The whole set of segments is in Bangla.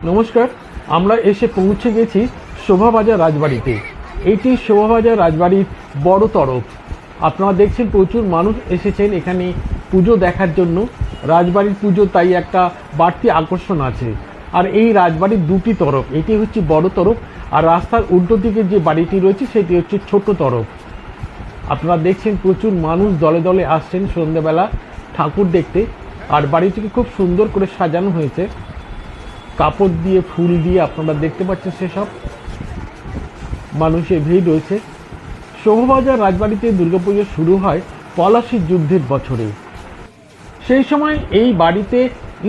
নমস্কার, আমরা এসে পৌঁছে গেছি শোভাবাজার রাজবাড়িতে। এইটি শোভাবাজার রাজবাড়ির বড় তরফ। আপনারা দেখছেন প্রচুর মানুষ এসেছেন এখানে পুজো দেখার জন্য। রাজবাড়ির পুজো তাই একটা বাড়তি আকর্ষণ আছে। আর এই রাজবাড়ির দুটি তরফ, এটি হচ্ছে বড় তরফ, আর রাস্তার উল্টো দিকে যে বাড়িটি রয়েছে সেটি হচ্ছে ছোট তরফ। আপনারা দেখছেন প্রচুর মানুষ দলে দলে আসছেন সন্ধ্যেবেলা ঠাকুর দেখতে। আর বাড়িটিকে খুব সুন্দর করে সাজানো হয়েছে কাপড় দিয়ে, ফুল দিয়ে। আপনারা দেখতে পাচ্ছেন সেসব মানুষের ভিড় রয়েছে। শোভাবাজার রাজবাড়িতে দুর্গাপুজো শুরু হয় পলাশী যুদ্ধের বছরে। সেই সময় এই বাড়িতে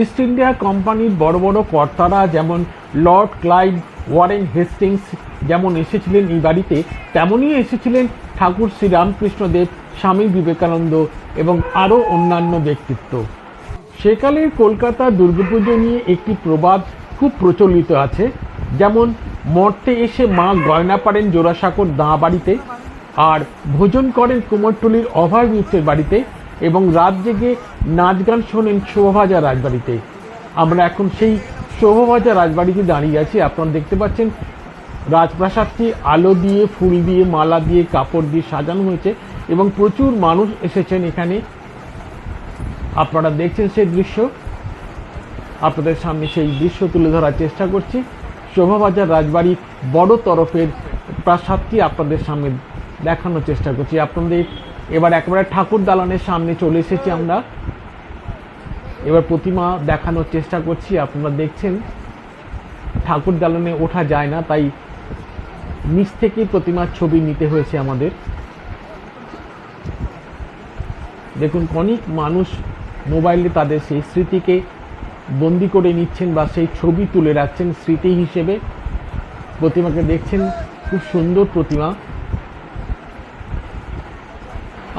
ইস্ট ইন্ডিয়া কোম্পানির বড় বড় কর্তারা যেমন লর্ড ক্লাইভ, ওয়ারেন হেস্টিংস যেমন এসেছিলেন এই বাড়িতে, তেমনই এসেছিলেন ঠাকুর শ্রীরামকৃষ্ণদেব, স্বামী বিবেকানন্দ এবং আরও অন্যান্য ব্যক্তিত্ব। সেকালের কলকাতার দুর্গাপুজো নিয়ে একটি প্রবাদ খুব প্রচলিত আছে, যেমন মর্তে এসে মা গয়না পাড়েন জোড়াসাঁকোর দাঁ বাড়িতে, আর ভোজন করেন কুমোরটুলির অভয় মিত্রের বাড়িতে, এবং রাত জেগে নাচ গান শোনেন শোভাবাজার রাজবাড়িতে। আমরা এখন সেই শোভাবাজার রাজবাড়িতে দাঁড়িয়ে আছি। আপনারা দেখতে পাচ্ছেন রাজপ্রাসাদটি আলো দিয়ে, ফুল দিয়ে, মালা দিয়ে, কাপড় দিয়ে সাজানো হয়েছে এবং প্রচুর মানুষ এসেছেন এখানে। আপনারা দেখছেন সেই দৃশ্য, আপনাদের সামনে সেই দৃশ্য তুলে ধরার চেষ্টা করছি। শোভাবাজার রাজবাড়ির বড় তরফের প্রাসাদটি আপনাদের সামনে দেখানোর চেষ্টা করছি। আপনাদের এবার একেবারে ঠাকুর দালানের সামনে চলে এসেছি আমরা। এবার প্রতিমা দেখানোর চেষ্টা করছি। আপনারা দেখছেন ঠাকুর দালানে ওঠা যায় না, তাই নিচ থেকেই প্রতিমার ছবি নিতে হয়েছে আমাদের। দেখুন অনেক মানুষ মোবাইলে তাদের সেই স্মৃতিকে বন্দি করে নিচ্ছেন বা সেই ছবি তুলে রাখছেন স্মৃতি হিসেবে। প্রতিমাকে দেখছেন, খুব সুন্দর প্রতিমা।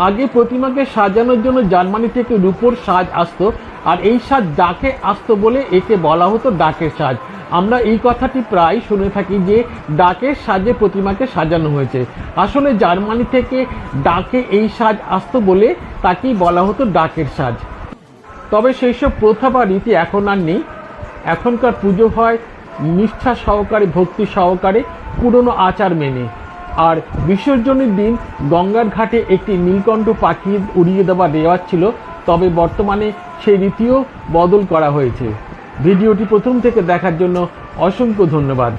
আগে প্রতিমাকে সাজানোর জন্য জার্মানি থেকে রূপোর সাজ আসতো, আর এই সাজ ডাকে আসতো বলে একে বলা হতো ডাকের সাজ। আমরা এই কথাটি প্রায় শুনে থাকি যে ডাকের সাজে প্রতিমাকে সাজানো হয়েছে। আসলে জার্মানি থেকে ডাকে এই সাজ আসতো বলে তাকেই বলা হতো ডাকের সাজ। তবে সেই সব প্রথা বা রীতি এখন আর নেই। এখনকার পুজো হয় নিষ্ঠা সহকারে, ভক্তি সহকারে, পুরনো আচার মেনে। আর বিসর্জনের দিন গঙ্গার ঘাটে একটি নীলকণ্ঠ পাখি উড়িয়ে দেওয়ার রেওয়াজ ছিল, তবে বর্তমানে সেই রীতিও বদল করা হয়েছে। ভিডিওটি প্রথম থেকে দেখার জন্য অসংখ্য ধন্যবাদ।